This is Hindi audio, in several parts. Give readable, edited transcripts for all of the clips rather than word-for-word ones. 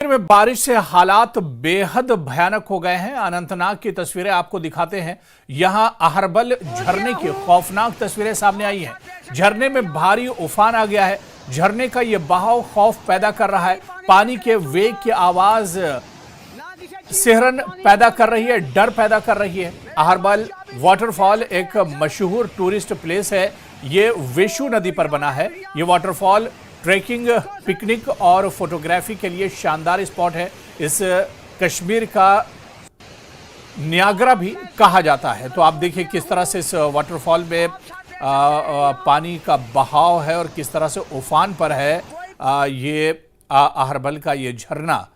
में बारिश से हालात बेहद भयानक हो गए हैं। अनंतनाग की तस्वीरें आपको दिखाते हैं। यहां अहरबल झरने की खौफनाक तस्वीरें सामने आई हैं। झरने में भारी उफान आ गया है। झरने का यह बहाव खौफ पैदा कर रहा है। पानी के वेग की आवाज सिहरन पैदा कर रही है, डर पैदा कर रही है। अहरबल वाटरफॉल एक मशहूर टूरिस्ट प्लेस है। ये वेशु नदी पर बना है। ये वाटरफॉल ट्रैकिंग, पिकनिक और फोटोग्राफी के लिए शानदार स्पॉट है। इस कश्मीर का नियाग्रा भी कहा जाता है। तो आप देखिए किस तरह से इस वाटरफॉल में पानी का बहाव है और किस तरह से उफान पर है। ये अहरबल का ये झरना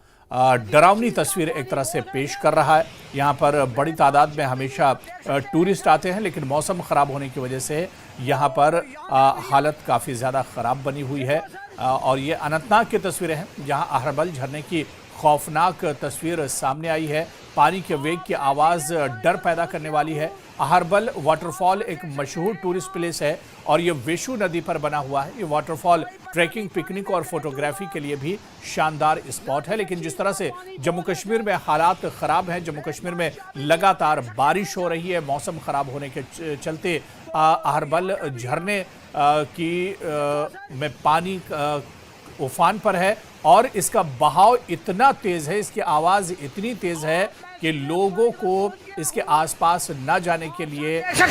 डरावनी तस्वीर एक तरह से पेश कर रहा है। यहाँ पर बड़ी तादाद में हमेशा टूरिस्ट आते हैं, लेकिन मौसम ख़राब होने की वजह से यहाँ पर हालत काफ़ी ज़्यादा ख़राब बनी हुई है। और ये अनंतनाग की तस्वीरें हैं, जहाँ अहरबल झरने की खौफनाक तस्वीर सामने आई है। पानी के वेग की आवाज़ डर पैदा करने वाली है। अहरबल वाटरफॉल एक मशहूर टूरिस्ट प्लेस है और ये वेशु नदी पर बना हुआ है। ये वाटरफॉल ट्रैकिंग, पिकनिक और फोटोग्राफी के लिए भी शानदार स्पॉट है। लेकिन जिस तरह से जम्मू कश्मीर में हालात ख़राब हैं, जम्मू कश्मीर में लगातार बारिश हो रही है, मौसम ख़राब होने के चलते अहरबल झरने में पानी उफान पर है और इसका बहाव इतना तेज है, इसकी आवाज इतनी तेज है कि लोगों को इसके आसपास न जाने के लिए अलर्ट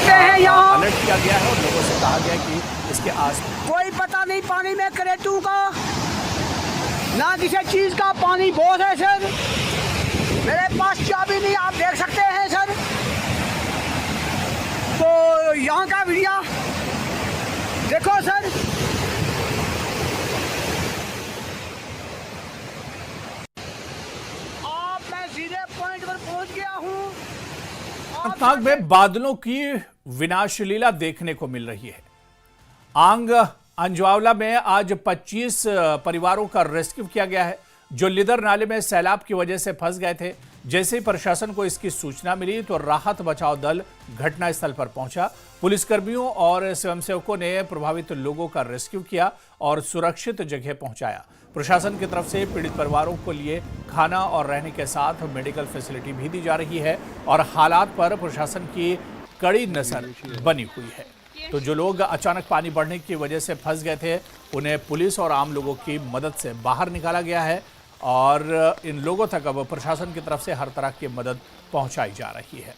किया गया है और लोगों से कहा गया है कि इसके आसपास कोई पता नहीं पानी में करेटू का ना किसी चीज का। पानी बहुत है सर, मेरे पास चाबी नहीं, आप देख सकते हैं सर। तो यहाँ का वीडियो देखो सर। अनंतनाग में बादलों की विनाशलीला देखने को मिल रही है। आंग अंजवावला में आज 25 परिवारों का रेस्क्यू किया गया है, जो लिदर नाले में सैलाब की वजह से फंस गए थे। जैसे ही प्रशासन को इसकी सूचना मिली तो राहत बचाव दल घटनास्थल पर पहुंचा। पुलिसकर्मियों और स्वयंसेवकों ने प्रभावित लोगों का रेस्क्यू किया और सुरक्षित जगह पहुंचाया। प्रशासन की तरफ से पीड़ित परिवारों के लिए खाना और रहने के साथ मेडिकल फैसिलिटी भी दी जा रही है और हालात पर प्रशासन की कड़ी नजर बनी हुई है। तो जो लोग अचानक पानी बढ़ने की वजह से फंस गए थे, उन्हें पुलिस और आम लोगों की मदद से बाहर निकाला गया है और इन लोगों तक अब प्रशासन की तरफ से हर तरह की मदद पहुंचाई जा रही है।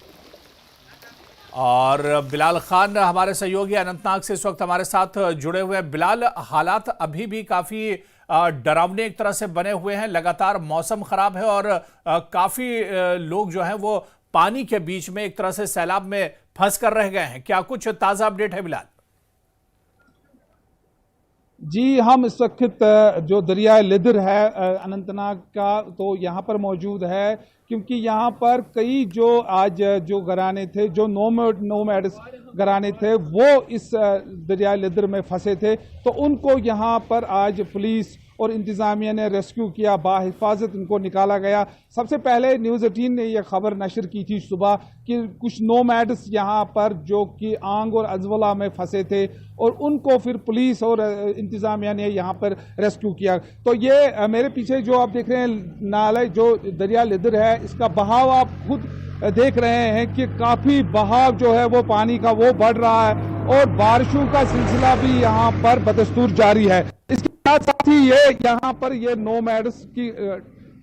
और बिलाल खान हमारे सहयोगी अनंतनाग से इस वक्त हमारे साथ जुड़े हुए हैं। बिलाल, हालात अभी भी काफ़ी डरावने एक तरह से बने हुए हैं। लगातार मौसम खराब है और काफ़ी लोग जो हैं वो पानी के बीच में एक तरह से सैलाब में फंस कर रह गए हैं। क्या कुछ ताज़ा अपडेट है बिलाल? जी, हम इस वक्त जो दरिया लिदर है अनंतनाग का, तो यहाँ पर मौजूद है, क्योंकि यहाँ पर कई जो आज जो घराने थे, जो नोमैड्स घराने थे, वो इस दरिया लिदर में फंसे थे। तो उनको यहाँ पर आज पुलिस और इंतज़ामिया ने रेस्क्यू किया, बाहिफाजत इनको निकाला गया। सबसे पहले न्यूज़ 18 ने यह खबर नशर की थी सुबह कि कुछ नोमैड्स यहाँ पर जो कि आंग और अजवला में फंसे थे और उनको फिर पुलिस और इंतज़ामिया ने यहाँ पर रेस्क्यू किया। तो ये मेरे पीछे जो आप देख रहे हैं नाले, जो दरिया लिदर है, इसका बहाव आप खुद देख रहे हैं कि काफ़ी बहाव जो है वो पानी का वो बढ़ रहा है और बारिशों का सिलसिला भी यहाँ पर बदस्तूर जारी है। इसके साथ ही ये यहाँ पर ये नोमैड्स की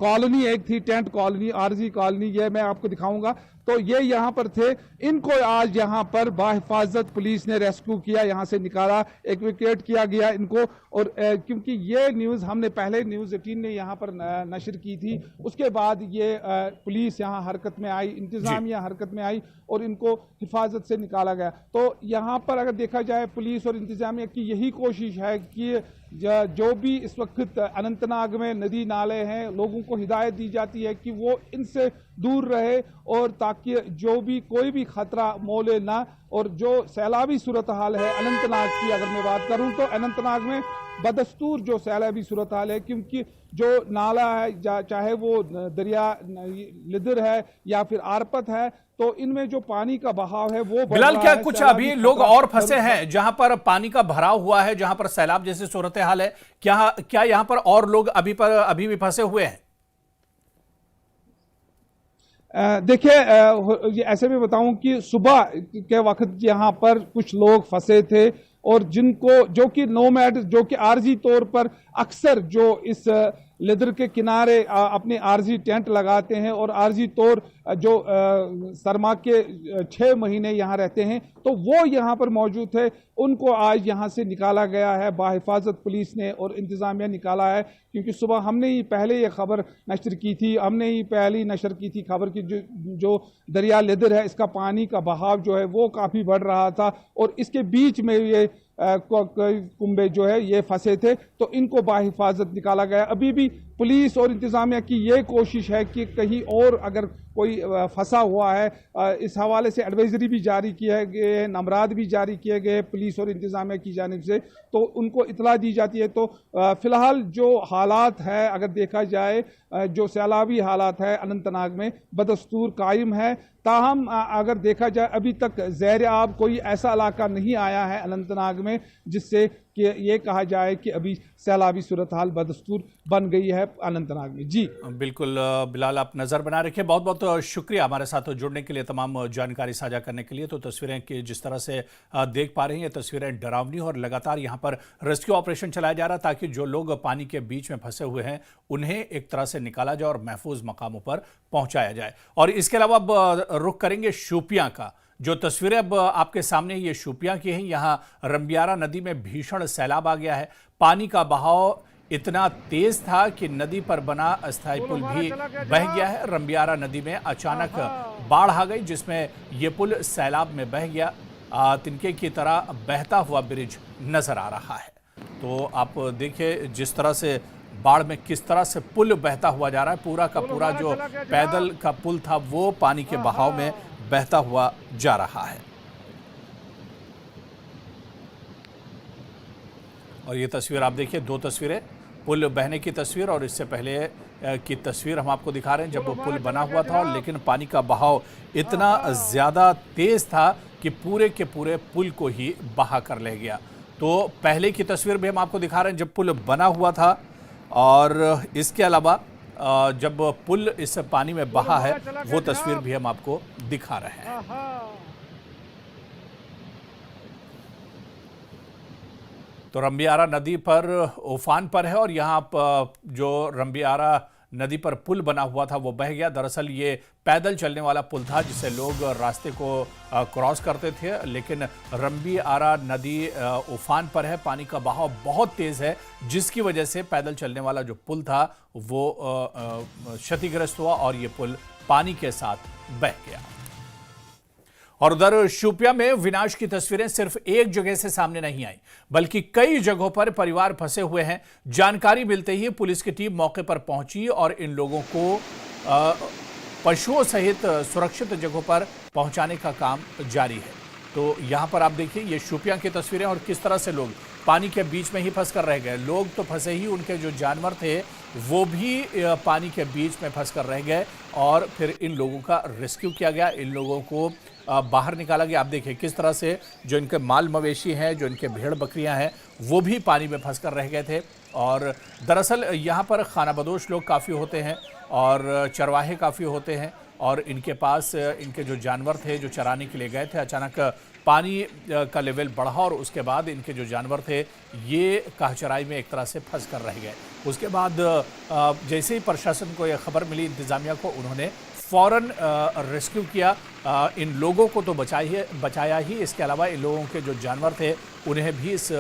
कॉलोनी एक थी, टेंट कॉलोनी, आरजी कॉलोनी, ये मैं आपको दिखाऊंगा। तो ये यहाँ पर थे, इनको आज यहाँ पर बाहिफाजत पुलिस ने रेस्क्यू किया, यहाँ से निकाला, एविक्यूएट किया गया इनको। और क्योंकि ये न्यूज़ हमने पहले न्यूज़ 18 ने यहाँ पर नशर की थी, उसके बाद ये पुलिस यहाँ हरकत में आई, इंतज़ामिया हरकत में आई और इनको हिफाजत से निकाला गया। तो यहाँ पर अगर देखा जाए पुलिस और इंतज़ामिया की यही कोशिश है कि जो भी इस वक्त अनंतनाग में नदी नाले हैं, लोगों को हिदायत दी जाती है कि वो इनसे दूर रहे और ताकि जो भी कोई भी खतरा मोले ना। और जो सैलाबी सूरत हाल है अनंतनाग की अगर मैं बात करूं तो अनंतनाग में बदस्तूर जो सैलाबी सूरत हाल है, क्योंकि जो नाला है, चाहे वो दरिया लिदर है या फिर आरपत है, तो इनमें जो पानी का बहाव है वो बिलाल, क्या कुछ अभी लोग और फंसे हैं जहां पर पानी का भराव हुआ है, जहां पर सैलाब जैसी सूरत हाल है? क्या यहाँ पर और लोग अभी भी फंसे हुए हैं? देखिए, ये ऐसे भी बताऊं कि सुबह के वक्त यहाँ पर कुछ लोग फंसे थे और जिनको जो कि नोमैड जो कि आर्जी तौर पर अक्सर जो इस लिदर के किनारे अपने आर्जी टेंट लगाते हैं और आर्जी तौर जो सरमा के 6 महीने यहाँ रहते हैं, तो वो यहाँ पर मौजूद थे। उनको आज यहाँ से निकाला गया है, बाहिफाजत पुलिस ने और इंतजामिया निकाला है, क्योंकि सुबह हमने ही पहले ये खबर नशर की थी, हमने ही पहले नशर की थी खबर की जो दरिया लिदर है इसका पानी का बहाव जो है वो काफ़ी बढ़ रहा था और इसके बीच में ये कुंबे जो है ये फंसे थे, तो इनको बाहिफाजत निकाला गया। अभी भी पुलिस और इंतजामिया की ये कोशिश है कि कहीं और अगर कोई फंसा हुआ है, इस हवाले से एडवाइजरी भी जारी किए गए, नमराद भी जारी किए गए पुलिस और इंतजामिया की जानिब से, तो उनको इतला दी जाती है। तो फिलहाल जो हालात है अगर देखा जाए, जो सैलाबी हालात है अनंतनाग में बदस्तूर कायम है। ताहम अगर देखा जाए अभी तक ज़ैर आब कोई ऐसा इलाका नहीं आया है अनंतनाग में जिससे कि ये कहा जाए कि अभी सैलाबी सूरत हाल बदस्तूर बन गई है अनंतनाग में। जी बिल्कुल बिलाल, आप नज़र बना रखिए। बहुत बहुत शुक्रिया हमारे साथ जुड़ने के लिए, तमाम जानकारी साझा करने के लिए। तो तस्वीरें कि जिस तरह से देख पा रहे हैं, ये तस्वीरें डरावनी और लगातार यहाँ पर रेस्क्यू ऑपरेशन चलाया जा रहा है ताकि जो लोग पानी के बीच में फंसे हुए हैं उन्हें एक तरह से निकाला जाए और महफूज मकामों पर पहुँचाया जाए। और इसके अलावा अब रुख करेंगे शोपियां का। जो तस्वीरें अब आपके सामने ये शोपियां की हैं, यहाँ रंबियारा नदी में भीषण सैलाब आ गया है। पानी का बहाव इतना तेज था कि नदी पर बना अस्थायी पुल भी बह गया है। रंबियारा नदी में अचानक बाढ़ आ गई जिसमें ये पुल सैलाब में बह गया। तिनके की तरह बहता हुआ ब्रिज नजर आ रहा है। तो आप देखिए जिस तरह से बाढ़ में किस तरह से पुल बहता हुआ जा रहा है। पूरा का पूरा जो पैदल का पुल था वो पानी के बहाव में बहता हुआ जा रहा है। और ये तस्वीर आप देखिए, 2 तस्वीरें, पुल बहने की तस्वीर और इससे पहले की तस्वीर हम आपको दिखा रहे हैं जब वो पुल बना हुआ था, लेकिन पानी का बहाव इतना ज़्यादा तेज़ था कि पूरे के पूरे पुल को ही बहा कर ले गया। तो पहले की तस्वीर भी हम आपको दिखा रहे हैं जब पुल बना हुआ था, और इसके अलावा जब पुल इस पानी में बहा है वो तस्वीर भी हम आपको दिखा रहे हैं। तो रंबियारा नदी पर उफान पर है और यहाँ जो रंबियारा नदी पर पुल बना हुआ था वो बह गया। दरअसल ये पैदल चलने वाला पुल था जिससे लोग रास्ते को क्रॉस करते थे, लेकिन रंबियारा नदी उफान पर है। पानी का बहाव बहुत तेज़ है जिसकी वजह से पैदल चलने वाला जो पुल था वो क्षतिग्रस्त हुआ और ये पुल पानी के साथ बह गया। और उधर शोपियां में विनाश की तस्वीरें सिर्फ एक जगह से सामने नहीं आई बल्कि कई जगहों पर परिवार फंसे हुए हैं। जानकारी मिलते ही पुलिस की टीम मौके पर पहुंची और इन लोगों को पशुओं सहित सुरक्षित जगहों पर पहुंचाने का काम जारी है। तो यहां पर आप देखिए ये शोपियां की तस्वीरें और किस तरह से लोग पानी के बीच में ही फंस कर रह गए। लोग तो फंसे ही, उनके जो जानवर थे वो भी पानी के बीच में फंस कर रह गए और फिर इन लोगों का रेस्क्यू किया गया, इन लोगों को बाहर निकाला गया। आप देखिए किस तरह से जो इनके माल मवेशी हैं, जो इनके भेड़ बकरियां हैं, वो भी पानी में फंस कर रह गए थे। और दरअसल यहाँ पर खानाबदोश लोग काफ़ी होते हैं और चरवाहे काफ़ी होते हैं और इनके पास इनके जो जानवर थे जो चराने के लिए गए थे, अचानक पानी का लेवल बढ़ा और उसके बाद इनके जो जानवर थे ये काहचराई में एक तरह से फंस कर रह गए। उसके बाद जैसे ही प्रशासन को यह खबर मिली, इंतज़ामिया को, उन्होंने फ़ौरन रेस्क्यू किया। इन लोगों को तो बचाया ही, इसके अलावा इन लोगों के जो जानवर थे उन्हें भी इस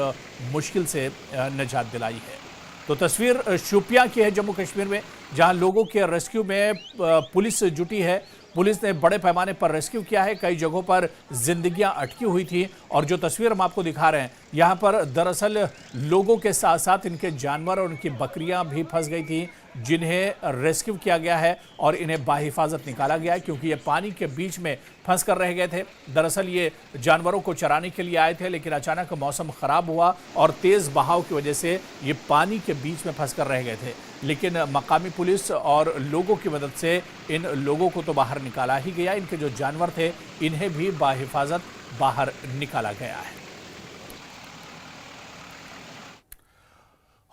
मुश्किल से निजात दिलाई है। तो तस्वीर शोपियां की है जम्मू कश्मीर में, जहां लोगों के रेस्क्यू में पुलिस जुटी है। पुलिस ने बड़े पैमाने पर रेस्क्यू किया है। कई जगहों पर जिंदगियां अटकी हुई थी और जो तस्वीर हम आपको दिखा रहे हैं यहाँ पर दरअसल लोगों के साथ साथ इनके जानवर और उनकी बकरियां भी फंस गई थी जिन्हें रेस्क्यू किया गया है और इन्हें बाहिफाजत निकाला गया है क्योंकि ये पानी के बीच में फंस कर रह गए थे। दरअसल ये जानवरों को चराने के लिए आए थे, लेकिन अचानक मौसम ख़राब हुआ और तेज़ बहाव की वजह से ये पानी के बीच में फंस कर रह गए थे। लेकिन मकामी पुलिस और लोगों की मदद से इन लोगों को तो बाहर निकाला ही गया। इनके जो जानवर थे इन्हें भी बाहिफाजत बाहर निकाला गया है।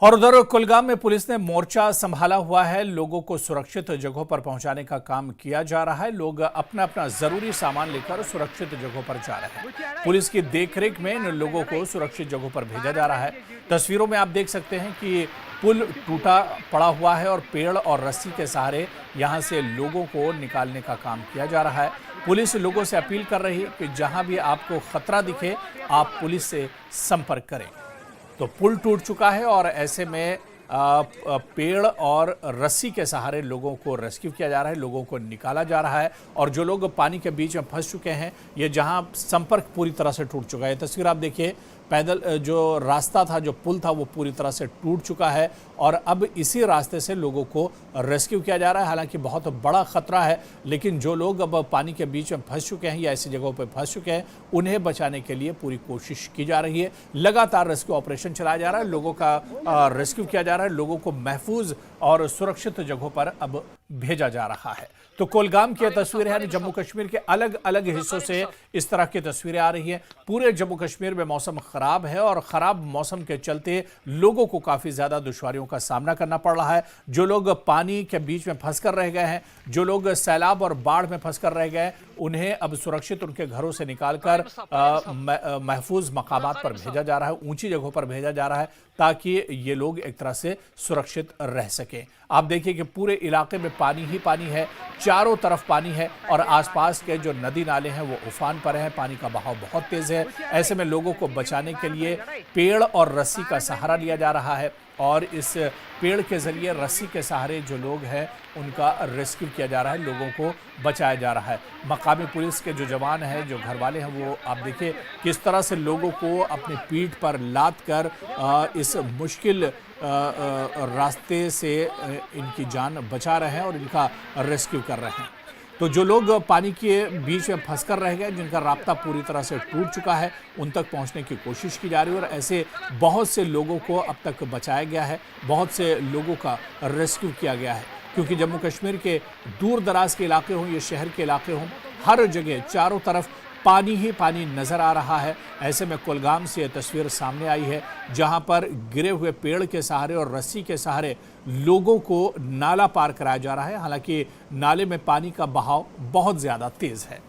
और उधर कुलगाम में पुलिस ने मोर्चा संभाला हुआ है। लोगों को सुरक्षित जगहों पर पहुंचाने का काम किया जा रहा है। लोग अपना अपना जरूरी सामान लेकर सुरक्षित जगहों पर जा रहे हैं। पुलिस की देखरेख में इन लोगों को सुरक्षित जगहों पर भेजा जा रहा है। तस्वीरों में आप देख सकते हैं कि पुल टूटा पड़ा हुआ है और पेड़ और रस्सी के सहारे यहां से लोगों को निकालने का काम किया जा रहा है। पुलिस लोगों से अपील कर रही है कि जहां भी आपको खतरा दिखे आप पुलिस से संपर्क करें। तो पुल टूट चुका है और ऐसे में पेड़ और रस्सी के सहारे लोगों को रेस्क्यू किया जा रहा है, लोगों को निकाला जा रहा है। और जो लोग पानी के बीच में फंस चुके हैं, ये जहां संपर्क पूरी तरह से टूट चुका है। तस्वीर आप देखिए, पैदल जो रास्ता था, जो पुल था, वो पूरी तरह से टूट चुका है और अब इसी रास्ते से लोगों को रेस्क्यू किया जा रहा है। हालांकि बहुत बड़ा खतरा है, लेकिन जो लोग अब पानी के बीच में फंस चुके हैं या ऐसी जगहों पर फंस चुके हैं, उन्हें बचाने के लिए पूरी कोशिश की जा रही है। लगातार रेस्क्यू ऑपरेशन चलाया जा रहा है, लोगों का रेस्क्यू किया जा रहा है, लोगों को महफूज और सुरक्षित जगहों पर अब भेजा जा रहा है। तो कुलगाम की तस्वीरें हैं। जम्मू कश्मीर के अलग अलग हिस्सों से इस तरह की तस्वीरें आ रही हैं। पूरे जम्मू कश्मीर में मौसम खराब है और खराब मौसम के चलते लोगों को काफी ज्यादा दुश्वारियों का सामना करना पड़ रहा है। जो लोग पानी के बीच में फंस कर रह गए हैं, जो लोग सैलाब और बाढ़ में फंस कर रह गए, उन्हें अब सुरक्षित उनके घरों से निकालकर महफूज मकामात पर भेजा जा रहा है, ऊंची जगहों पर भेजा जा रहा है, ताकि ये लोग एक तरह से सुरक्षित रह सकें। आप देखिए कि पूरे इलाके में पानी ही पानी है, चारों तरफ पानी है और आसपास के जो नदी नाले हैं वो उफान पर हैं, पानी का बहाव बहुत तेज है। ऐसे में लोगों को बचाने के लिए पेड़ और रस्सी का सहारा लिया जा रहा है और इस पेड़ के जरिए, रस्सी के सहारे जो लोग हैं उनका रेस्क्यू किया जा रहा है, लोगों को बचाया जा रहा है। मकामी पुलिस के जो जवान हैं, जो घर वाले हैं, वो आप देखिए किस तरह से लोगों को अपनी पीठ पर लाद कर इस मुश्किल रास्ते से इनकी जान बचा रहे हैं और इनका रेस्क्यू कर रहे हैं। तो जो लोग पानी के बीच में फंसकर रह गए, जिनका रास्ता पूरी तरह से टूट चुका है, उन तक पहुंचने की कोशिश की जा रही है और ऐसे बहुत से लोगों को अब तक बचाया गया है, बहुत से लोगों का रेस्क्यू किया गया है। क्योंकि जम्मू कश्मीर के दूर दराज के इलाके हों, ये शहर के इलाके हों, हर जगह चारों तरफ पानी ही पानी नजर आ रहा है। ऐसे में कुलगाम से यह तस्वीर सामने आई है, जहां पर गिरे हुए पेड़ के सहारे और रस्सी के सहारे लोगों को नाला पार कराया जा रहा है। हालांकि नाले में पानी का बहाव बहुत ज्यादा तेज है।